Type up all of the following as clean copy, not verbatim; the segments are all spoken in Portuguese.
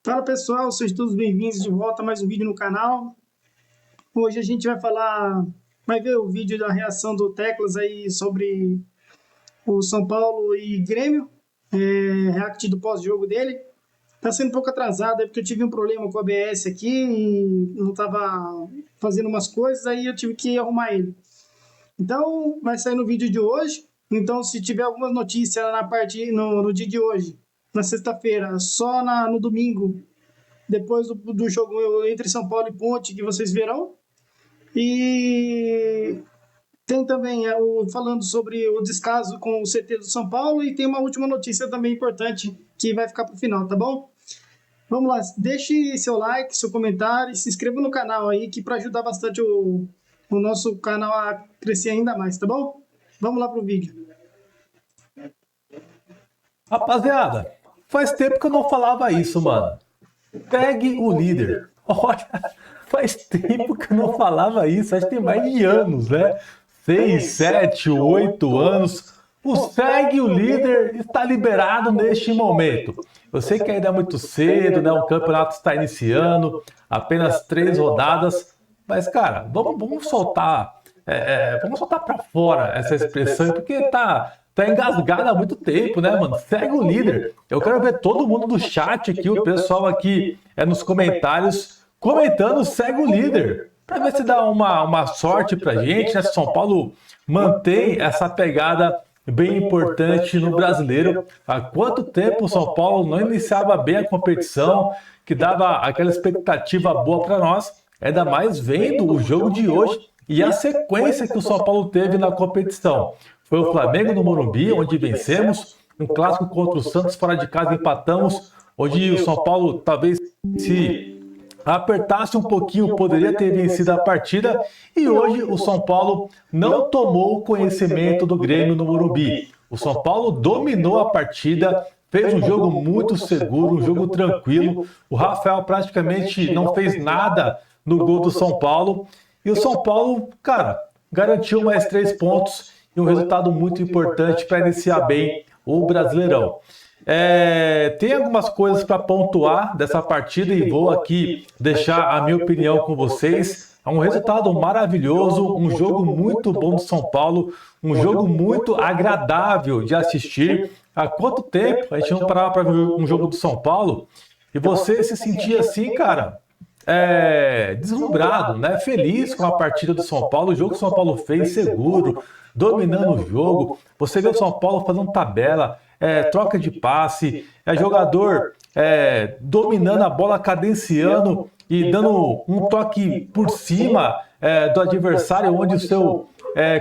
Fala pessoal, sejam todos bem-vindos de volta a mais um vídeo no canal. Hoje a gente vai ver o vídeo da reação do Teclas aí sobre o São Paulo e Grêmio, react do pós-jogo dele. Tá sendo um pouco atrasado, é porque eu tive um problema com o ABS aqui e não tava fazendo umas coisas, aí eu tive que arrumar ele. Então, vai sair no vídeo de hoje. Então, se tiver alguma notícia no dia de hoje, na sexta-feira, no domingo, depois do jogo entre São Paulo e Ponte, que vocês verão. E tem também falando sobre o descaso com o CT do São Paulo. E tem uma última notícia também importante que vai ficar para o final, tá bom? Vamos lá, deixe seu like, seu comentário, se inscreva no canal aí, que para ajudar bastante o nosso canal a crescer ainda mais, tá bom? Vamos lá pro vídeo. Rapaziada, faz tempo que eu não falava isso, mano. Pegue o líder. Olha, faz tempo que eu não falava isso. Acho que tem mais de anos, né? 6, 7, 8 anos. O segue o líder está liberado neste momento. Eu sei que ainda é muito cedo, né? O campeonato está iniciando, apenas 3 rodadas. Mas, cara, vamos soltar, vamos soltar para fora essa expressão, porque tá engasgado há muito tempo, né, mano? Segue o líder. Eu quero ver todo mundo do chat aqui, o pessoal aqui nos comentários, comentando segue o líder. Para ver se dá uma sorte pra gente, né? Se São Paulo mantém essa pegada bem importante no brasileiro. Há quanto tempo o São Paulo não iniciava bem a competição, que dava aquela expectativa boa para nós, ainda mais vendo o jogo de hoje e a sequência que o São Paulo teve na competição. Foi o Flamengo no Morumbi, onde vencemos, um clássico contra o Santos fora de casa, empatamos, onde o São Paulo talvez se apertasse um pouquinho, poderia ter vencido a partida, e hoje o São Paulo não tomou conhecimento do Grêmio no Morumbi. O São Paulo dominou a partida, fez um jogo muito seguro, um jogo tranquilo. O Rafael praticamente não fez nada no gol do São Paulo, e o São Paulo, cara, garantiu mais 3 pontos e um resultado muito importante para iniciar bem o Brasileirão. Tem algumas coisas para pontuar dessa partida e vou aqui deixar a minha opinião com vocês. É um resultado maravilhoso, um jogo muito bom do São Paulo, um jogo muito agradável de assistir. Há quanto tempo a gente não parava para ver um jogo do São Paulo e você se sentia assim, cara, deslumbrado, né? Feliz com a partida do São Paulo, o jogo que o São Paulo fez seguro, dominando o jogo. Você vê o São Paulo fazendo tabela, troca de passe, jogador dominando a bola, cadenciando e dando um toque por cima do adversário, onde o seu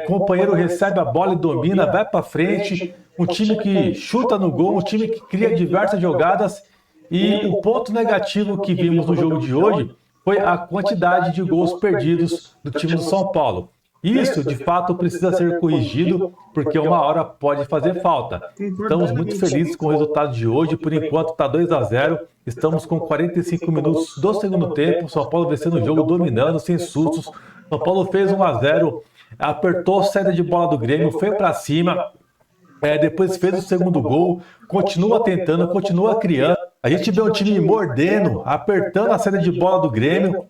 companheiro recebe a bola e domina, vai para frente. Um time que chuta no gol, um time que cria diversas jogadas. E o ponto negativo que vimos no jogo de hoje foi a quantidade de gols perdidos do time do São Paulo. Isso, de fato, precisa ser corrigido, porque uma hora pode fazer falta. Estamos muito felizes com o resultado de hoje. Por enquanto está 2-0. Estamos com 45 minutos do segundo tempo. São Paulo vencendo o jogo, dominando, sem sustos. São Paulo fez 1-0, apertou a saída de bola do Grêmio, foi para cima. Depois fez o segundo gol, continua tentando, continua criando. A gente vê um time mordendo, apertando a saída de bola do Grêmio.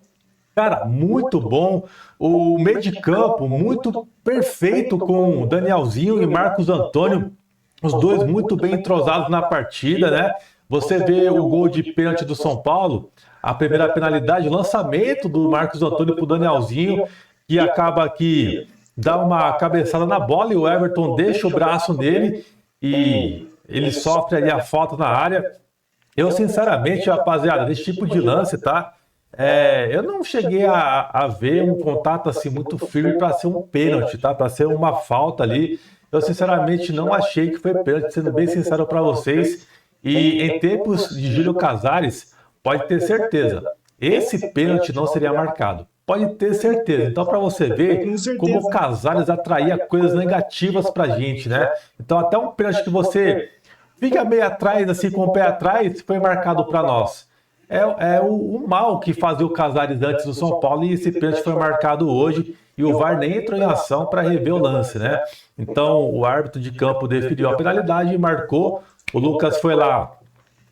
Cara, muito bom. O meio de campo, muito perfeito com Danielzinho e Marcos Antônio. Os dois muito bem entrosados na partida, né? Você vê o gol de pênalti do São Paulo, a primeira penalidade, o lançamento do Marcos Antônio para o Danielzinho, que acaba aqui, dá uma cabeçada na bola e o Everton deixa o braço nele e ele sofre ali a falta na área. Eu, sinceramente, rapaziada, desse tipo de lance, tá? Eu não cheguei a ver um contato assim muito firme para ser um pênalti, tá? Para ser uma falta ali. Eu, sinceramente, não achei que foi pênalti, sendo bem sincero para vocês. E em tempos de Júlio Casares, pode ter certeza, esse pênalti não seria marcado. Pode ter certeza. Então, para você ver como o Casares atraía coisas negativas para a gente, né? Então, até um pênalti que você fica meio atrás, assim, com o pé atrás, foi marcado para nós. O mal que fazia o Casares antes do São Paulo, e esse pênalti foi marcado hoje e o VAR nem entrou em ação para rever o lance, né? Então, o árbitro de campo definiu a penalidade e marcou. O Lucas foi lá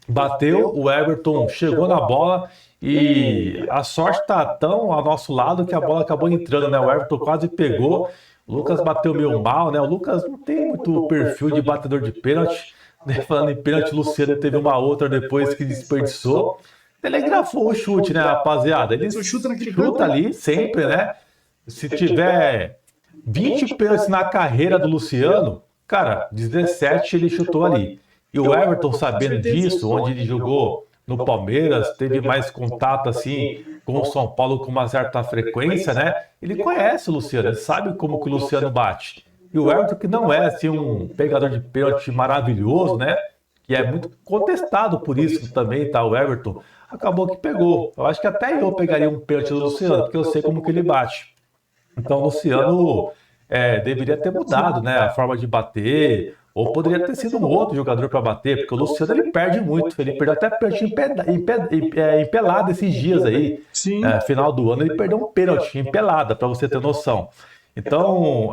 bateu, o Everton chegou na bola e a sorte tá tão ao nosso lado que a bola acabou entrando, né? O Everton quase pegou, o Lucas bateu meio mal, né? O Lucas não tem muito perfil de batedor de pênalti, né? Falando em pênalti, o Luciano teve uma outra depois que desperdiçou. Telegrafou o chute, né, rapaziada? Ele Só chuta naquele chuta canto. ali sempre, né? Se tiver 20 pênaltis na carreira do Luciano, cara, 17 ele chutou ali. E o Everton, sabendo disso, onde ele jogou no Palmeiras, teve mais contato assim com o São Paulo com uma certa frequência, né? Ele conhece o Luciano, ele sabe como que o Luciano bate. E o Everton, que não é assim um pegador de pênalti maravilhoso, né? Que é muito contestado por isso também, tá? O Everton acabou que pegou. Eu acho que até eu pegaria um pênalti do Luciano, porque eu sei como que ele bate. Então, o Luciano deveria ter mudado, né, a forma de bater, ou poderia ter sido um outro jogador para bater, porque o Luciano ele perde muito, ele perdeu até pênalti em pelada esses dias aí, Sim. final do ano, ele perdeu um pênalti em pelada, para você ter noção. Então,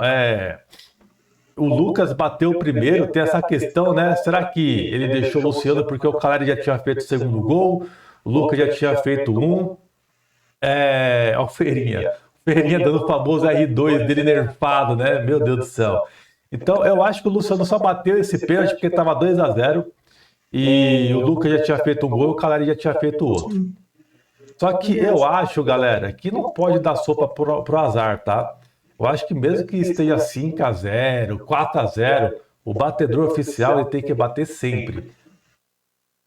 o Lucas bateu primeiro, tem essa questão, né? Será que ele deixou o Luciano porque o Caleri já tinha feito o segundo gol, o Lucas já tinha feito um? Ó, o Feirinha. Feirinha dando o famoso R2 dele nerfado, né? Meu Deus do céu. Então, eu acho que o Luciano só bateu esse pênalti porque estava 2-0 e o Lucas já tinha feito um gol e o Caleri já tinha feito outro. Só que eu acho, galera, que não pode dar sopa pro azar, tá? Eu acho que mesmo que esteja 5-0, 4-0, o batedor oficial ele tem que bater sempre.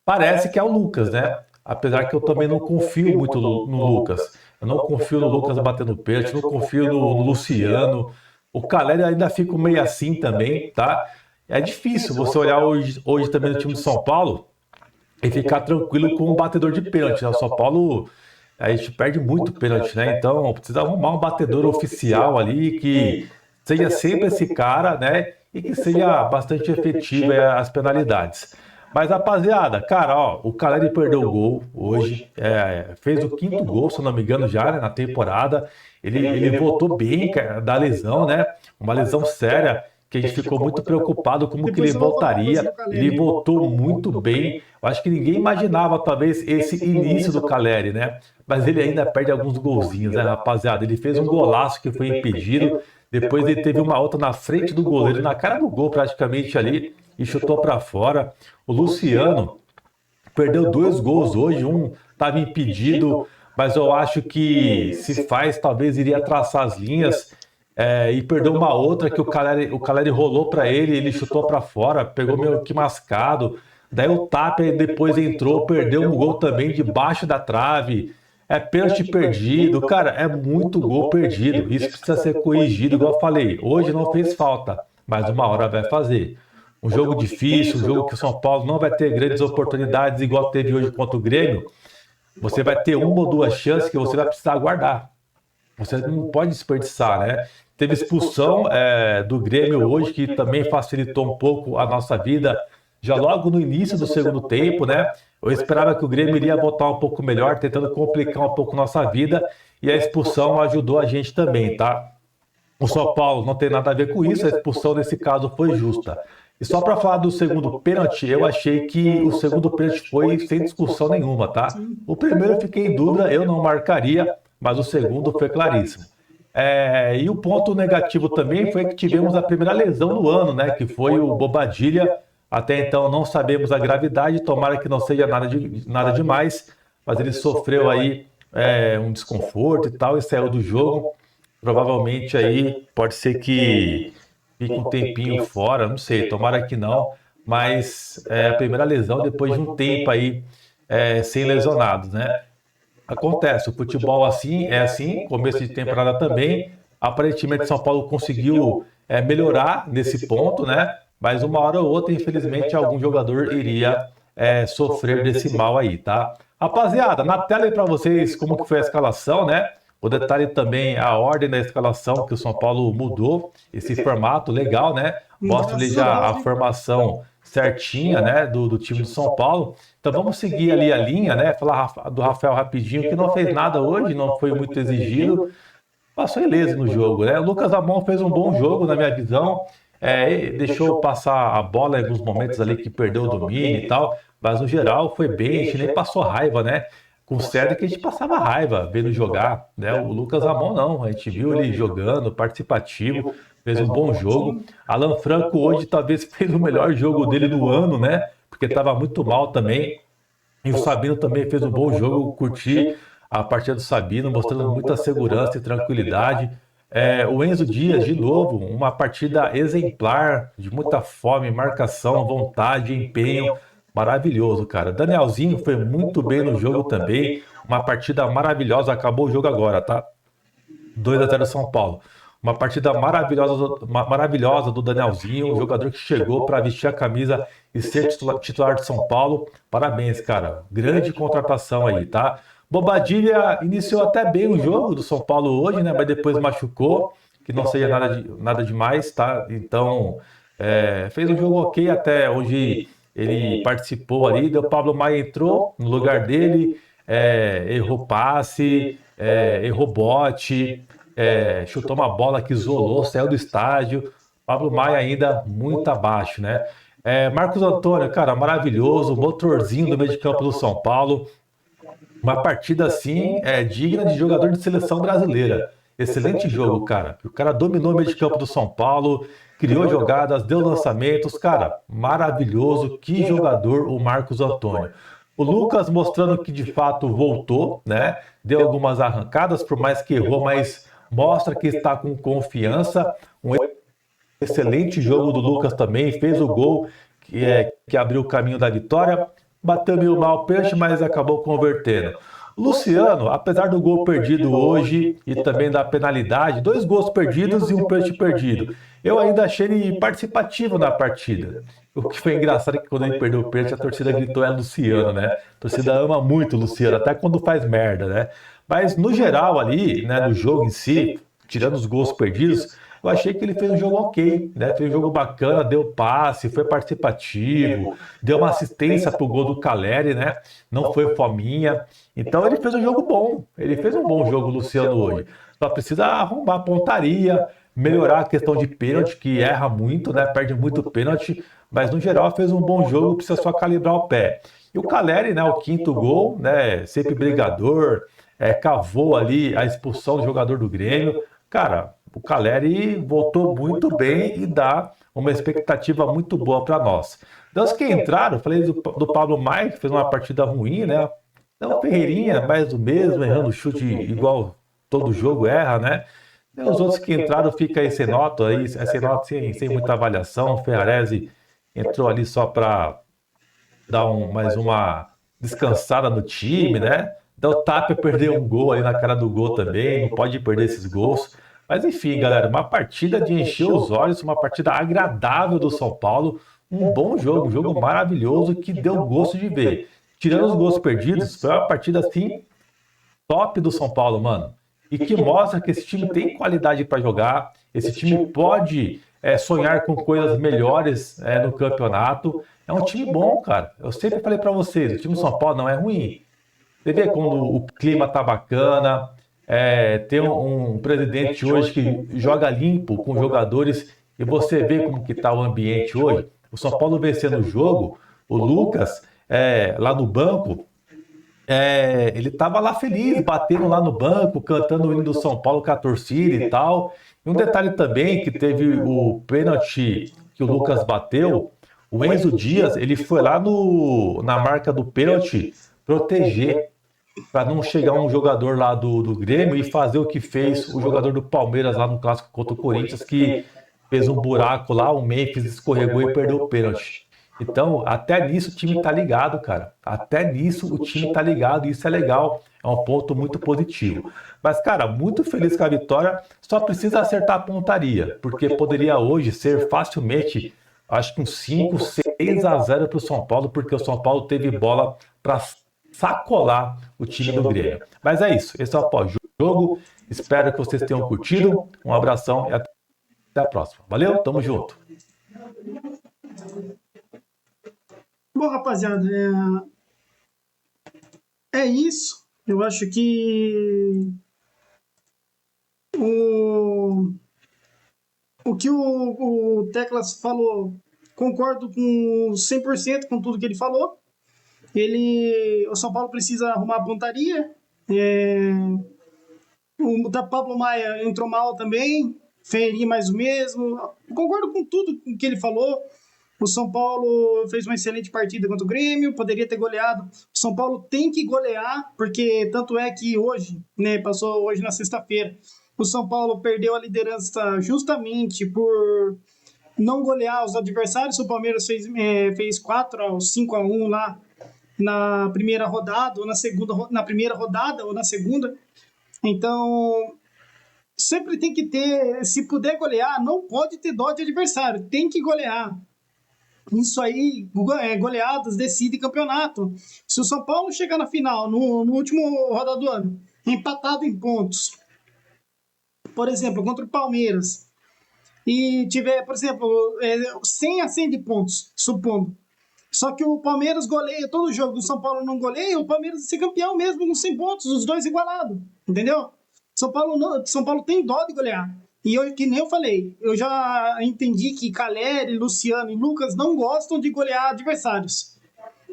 Parece que é o Lucas, né? Apesar que eu também não confio muito no Lucas. Eu não confio no Lucas batendo pênalti, não confio no Luciano. O Caleri ainda fica meio assim também, tá? É difícil você olhar hoje também no time de São Paulo e ficar tranquilo com o batedor de pênalti, né? O São Paulo, a gente perde muito pênalti, né? Então precisa arrumar um batedor oficial ali que seja sempre esse cara, né? E que seja bastante efetivo as penalidades. Mas, rapaziada, cara, ó, o Caleri perdeu o gol hoje, fez o quinto gol, se eu não me engano, já, né, na temporada. Ele voltou bem da lesão, né? Uma lesão séria, que a gente ficou muito preocupado como que ele voltaria. Ele voltou muito bem. Eu acho que ninguém imaginava, talvez, esse início do Caleri, né? Mas ele ainda perde alguns golzinhos, né, rapaziada? Ele fez um golaço que foi impedido. Depois ele teve uma outra na frente do goleiro, na cara do gol praticamente ali, e chutou para fora. O Luciano perdeu 2 gols hoje, um estava impedido, mas eu acho que se faz, talvez iria traçar as linhas, e perdeu uma outra que o Caleri rolou para ele chutou para fora, pegou meio que mascado. Daí o Tapia depois entrou, perdeu um gol também debaixo da trave. É pênalti perdido, cara, é muito gol perdido. Isso precisa ser corrigido, igual eu falei. Hoje não fez falta, mas uma hora vai fazer. Um jogo difícil, um jogo que o São Paulo não vai ter grandes oportunidades, igual teve hoje contra o Grêmio. Você vai ter uma ou duas chances que você vai precisar guardar. Você não pode desperdiçar, né? Teve expulsão do Grêmio hoje, que também facilitou um pouco a nossa vida, já logo no início do segundo tempo, né? Eu esperava que o Grêmio iria voltar um pouco melhor, tentando complicar um pouco nossa vida, e a expulsão ajudou a gente também, tá? O São Paulo não tem nada a ver com isso, a expulsão nesse caso foi justa. E só para falar do segundo pênalti, eu achei que o segundo pênalti foi sem discussão nenhuma, tá? O primeiro eu fiquei em dúvida, eu não marcaria, mas o segundo foi claríssimo. E o ponto negativo também foi que tivemos a primeira lesão do ano, né? Que foi o Bobadilha. Até então não sabemos a gravidade, tomara que não seja nada demais, mas ele sofreu aí um desconforto e tal e saiu do jogo. Provavelmente aí pode ser que fique um tempinho fora, não sei, tomara que não, mas a primeira lesão depois de um tempo aí sem lesionados, né? Acontece, o futebol assim é assim, começo de temporada também. Aparentemente São Paulo conseguiu melhorar nesse ponto, né? Mas uma hora ou outra, infelizmente, algum jogador iria sofrer desse mal aí, tá? Rapaziada, na tela aí para vocês como que foi a escalação, né? O detalhe também, a ordem da escalação que o São Paulo mudou, esse formato legal, né? Mostra-lhe já a formação certinha, né, do time do São Paulo. Então vamos seguir ali a linha, né? Falar do Rafael rapidinho, que não fez nada hoje, não foi muito exigido. Passou ileso no jogo, né? O Lucas Amon fez um bom jogo, na minha visão. Deixou passar a bola em alguns momentos ali que perdeu o domínio e tal, Mas no geral foi bem, a gente nem passou raiva, né? Com o Cedric a gente passava raiva vendo jogar, né? O Lucas Ramon não, a gente viu ele jogando, participativo, fez um bom jogo. Sim, Alan Franco hoje talvez fez o melhor jogo dele do ano, né? Porque estava muito mal também. E o Sabino também fez um bom jogo, curti a partida do Sabino, mostrando muita segurança e tranquilidade. O Enzo Dias, de novo, uma partida exemplar, de muita fome, marcação, vontade, empenho, maravilhoso, cara. Danielzinho foi muito bem no jogo também, uma partida maravilhosa, acabou o jogo agora, tá? 2-0 São Paulo. Uma partida maravilhosa, maravilhosa do Danielzinho, um jogador que chegou para vestir a camisa e ser titular de São Paulo. Parabéns, cara. Grande contratação aí, tá? Bobadilha iniciou até bem o jogo do São Paulo hoje, né? Mas depois machucou, que não seja nada demais, tá? Então, fez um jogo ok até onde ele participou ali. O Pablo Maia entrou no lugar dele, errou passe, errou bote, chutou uma bola que isolou, saiu do estádio. Pablo Maia ainda muito abaixo, né? Marcos Antônio, cara, maravilhoso, motorzinho do meio de campo do São Paulo. Uma partida assim digna de jogador de seleção brasileira. Excelente jogo, cara. O cara dominou o meio de campo do São Paulo, criou jogadas, deu lançamentos. Cara, maravilhoso. Que jogador o Marcos Antônio. O Lucas mostrando que de fato voltou, né? Deu algumas arrancadas, por mais que errou, mas mostra que está com confiança. Um excelente jogo do Lucas também, fez o gol que abriu o caminho da vitória. Bateu meio mal o peixe, mas acabou convertendo. O Luciano, apesar do gol perdido hoje e também da penalidade, 2 gols perdidos e um peixe perdido, eu ainda achei ele participativo na partida. O que foi engraçado é que quando ele perdeu o peixe, a torcida gritou Luciano, né? A torcida ama muito o Luciano, até quando faz merda, né? Mas no geral ali, né, no jogo em si, tirando os gols perdidos, eu achei que ele fez um jogo ok, né? Fez um jogo bacana, deu passe, foi participativo, deu uma assistência pro gol do Caleri, né? Não foi fominha. Então ele fez um jogo bom. Ele fez um bom jogo, Luciano, hoje. Só precisa arrumar a pontaria, melhorar a questão de pênalti, que erra muito, né? Perde muito pênalti, mas no geral fez um bom jogo, precisa só calibrar o pé. E o Caleri, né? O quinto gol, né? Sempre brigador, cavou ali a expulsão do jogador do Grêmio. Cara, o Caleri voltou muito bem e dá uma expectativa muito boa para nós. Das que entraram, falei do Pablo Maia, que fez uma partida ruim, né? Então, Ferreirinha, mais do mesmo, errando chute igual todo jogo erra, né? E os outros que entraram fica aí sem nota, sem nota, sem muita avaliação. O Ferrarese entrou ali só para dar mais uma descansada no time, né? Então o Tapia perdeu um gol ali na cara do gol também, não pode perder esses gols. Mas enfim, galera, uma partida de encher os olhos, uma partida agradável do São Paulo, um bom jogo, um jogo maravilhoso que deu gosto de ver. Tirando os gols perdidos, foi uma partida assim top do São Paulo, mano. E que mostra que esse time tem qualidade para jogar, esse time pode sonhar com coisas melhores no campeonato. É um time bom, cara. Eu sempre falei para vocês, o time do São Paulo não é ruim. Você vê quando o clima tá bacana, tem um presidente hoje que joga limpo com jogadores e você vê como que tá o ambiente hoje. O São Paulo vencendo o jogo, o Lucas lá no banco, ele estava lá feliz, batendo lá no banco, cantando o hino do São Paulo com a torcida e tal. E um detalhe também que teve o pênalti que o Lucas bateu, o Enzo Dias, ele foi lá na marca do pênalti proteger para não chegar um jogador lá do Grêmio e fazer o que fez o jogador do Palmeiras lá no clássico contra o Corinthians, que fez um buraco lá, o Memphis escorregou e perdeu o pênalti. Então, até nisso o time tá ligado, cara. Até nisso o time tá ligado e isso é legal. É um ponto muito positivo. Mas, cara, muito feliz com a vitória. Só precisa acertar a pontaria, porque poderia hoje ser facilmente, acho que uns 5, 6-0 para o São Paulo, porque o São Paulo teve bola para sacolar o time do Grêmio. Mas é isso. Esse é o pós-jogo. Espero que vocês tenham curtido. Um abração e até a próxima. Valeu, tamo junto. Bom, rapaziada, é isso. Eu acho que o que o Teclas falou, concordo com 100% com tudo que ele falou. O São Paulo precisa arrumar a pontaria. O da Pablo Maia entrou mal também, Ferri mais o mesmo. Concordo com tudo que ele falou. O São Paulo fez uma excelente partida contra o Grêmio, poderia ter goleado. O São Paulo tem que golear, porque tanto é que hoje, né, passou hoje na sexta-feira, o São Paulo perdeu a liderança justamente por não golear os adversários. O Palmeiras fez 4-5-1 lá na primeira rodada, ou na segunda, na primeira rodada ou na segunda. Então, sempre tem que ter, se puder golear, não pode ter dó de adversário, tem que golear. Isso aí, goleadas decide campeonato. Se o São Paulo chegar na final, no último rodada do ano, empatado em pontos, por exemplo, contra o Palmeiras, e tiver, por exemplo, 100 a 100 de pontos, supondo, só que o Palmeiras goleia todo jogo, o São Paulo não goleia, o Palmeiras vai ser campeão mesmo com 100 pontos, os dois igualados, entendeu? São Paulo tem dó de golear. E eu, que nem eu falei, eu já entendi que Caleri, Luciano e Lucas não gostam de golear adversários.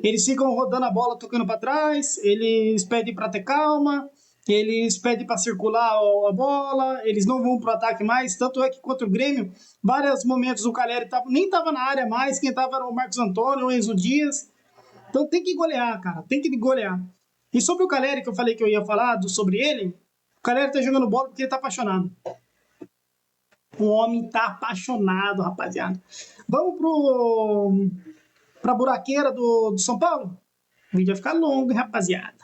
Eles ficam rodando a bola, tocando para trás, eles pedem para ter calma, eles pedem para circular a bola, eles não vão para o ataque mais. Tanto é que contra o Grêmio, vários momentos o Caleri nem estava na área mais, quem estava era o Marcos Antônio, o Enzo Dias. Então tem que golear, cara, tem que golear. E sobre o Caleri, que eu falei que eu ia falar sobre ele, o Caleri tá jogando bola porque ele tá apaixonado. O homem tá apaixonado, rapaziada. Vamos pra buraqueira do São Paulo? O vídeo vai ficar longo, hein, rapaziada.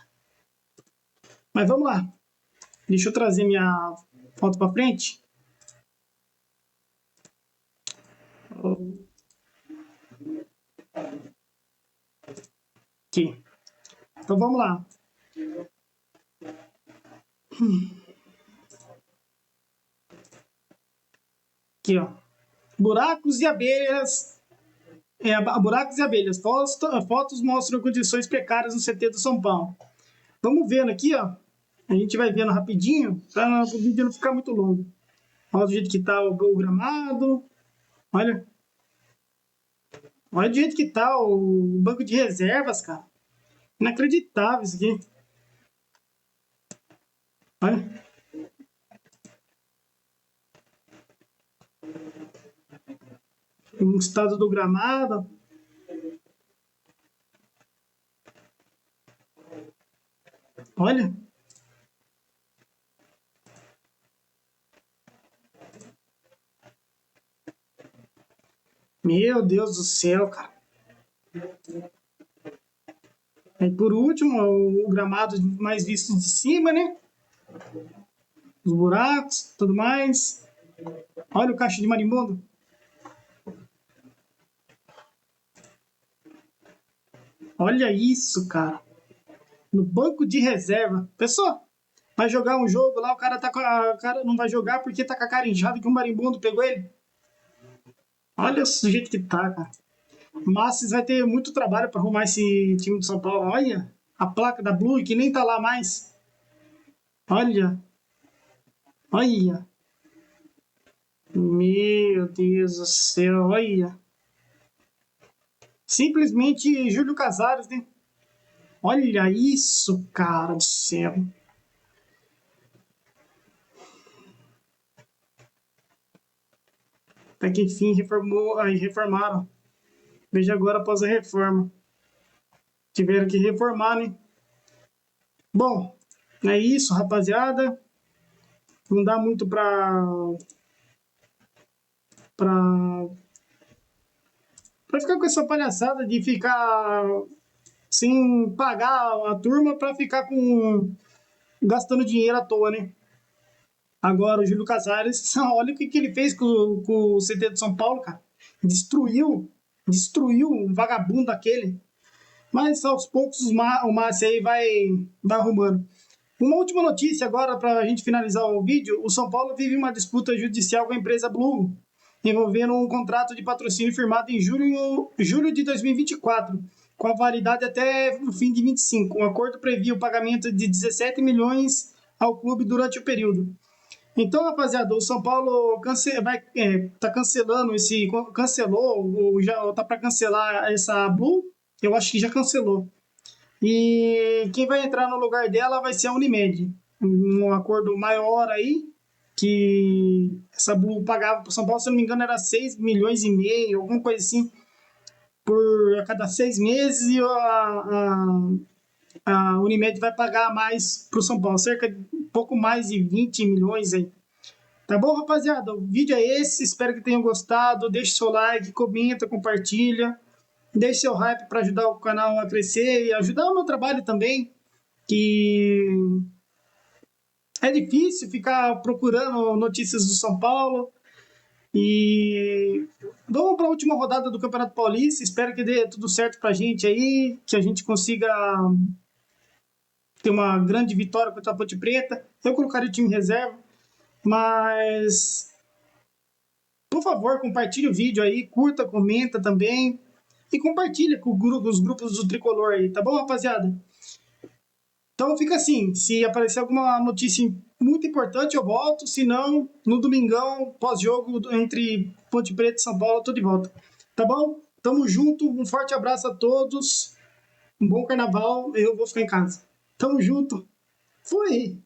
Mas vamos lá. Deixa eu trazer minha foto pra frente. Aqui. Então vamos lá. Aqui, ó. Buracos e abelhas. Buracos e abelhas. Fotos mostram condições precárias no CT do São Paulo. Vamos vendo aqui, ó. A gente vai vendo rapidinho, para o vídeo não ficar muito longo. Olha do jeito que tá o gramado. Olha. Olha do jeito que tá o banco de reservas, cara. Inacreditável isso aqui. Olha. O estado do gramado. Olha. Meu Deus do céu, cara. E por último, o gramado mais visto de cima, né? Os buracos, tudo mais. Olha o caixa de marimbondo. Olha isso, cara. No banco de reserva. Pessoal, vai jogar um jogo lá, o cara não vai jogar porque tá com a cara inchada que um marimbondo pegou ele. Olha o jeito que tá, cara. Mas vai ter muito trabalho para arrumar esse time de São Paulo. Olha a placa da Blue que nem tá lá mais. Olha. Olha. Meu Deus do céu, olha. Simplesmente Júlio Casares, né? Olha isso, cara do céu. Até que enfim reformaram. Veja agora após a reforma. Tiveram que reformar, né? Bom, é isso, rapaziada. Não dá muito pra ficar com essa palhaçada de ficar sem pagar a turma pra ficar gastando dinheiro à toa, né? Agora o Júlio Casares, olha o que ele fez com o CT de São Paulo, cara. Destruiu um vagabundo aquele. Mas aos poucos o Márcio aí vai arrumando. Uma última notícia agora para a gente finalizar o vídeo. O São Paulo vive uma disputa judicial com a empresa Blue, envolvendo um contrato de patrocínio firmado em julho de 2024, com a validade até o fim de 25. O acordo previa o pagamento de 17 milhões ao clube durante o período. Então, rapaziada, o São Paulo tá cancelando cancelou, ou já tá para cancelar essa Blue. Eu acho que já cancelou. E quem vai entrar no lugar dela vai ser a Unimed. Um acordo maior aí, que essa Blue pagava para o São Paulo, se não me engano, era 6 milhões e meio, alguma coisa assim, por a cada 6 meses, e a Unimed vai pagar mais para o São Paulo, cerca de um pouco mais de 20 milhões aí. Tá bom, rapaziada? O vídeo é esse, espero que tenham gostado. Deixe seu like, comenta, compartilha. Deixe seu hype para ajudar o canal a crescer e ajudar o meu trabalho também, que é difícil ficar procurando notícias do São Paulo. E vamos para a última rodada do Campeonato Paulista. Espero que dê tudo certo para a gente aí, que a gente consiga ter uma grande vitória contra a Ponte Preta. Eu colocaria o time em reserva, mas por favor, compartilhe o vídeo aí, curta, comenta também e compartilha com os grupos do Tricolor aí, tá bom, rapaziada? Então fica assim, se aparecer alguma notícia muito importante eu volto, se não, no domingão, pós-jogo entre Ponte Preta e São Paulo, eu tô de volta. Tá bom? Tamo junto, um forte abraço a todos, um bom carnaval, eu vou ficar em casa. Tamo junto, fui!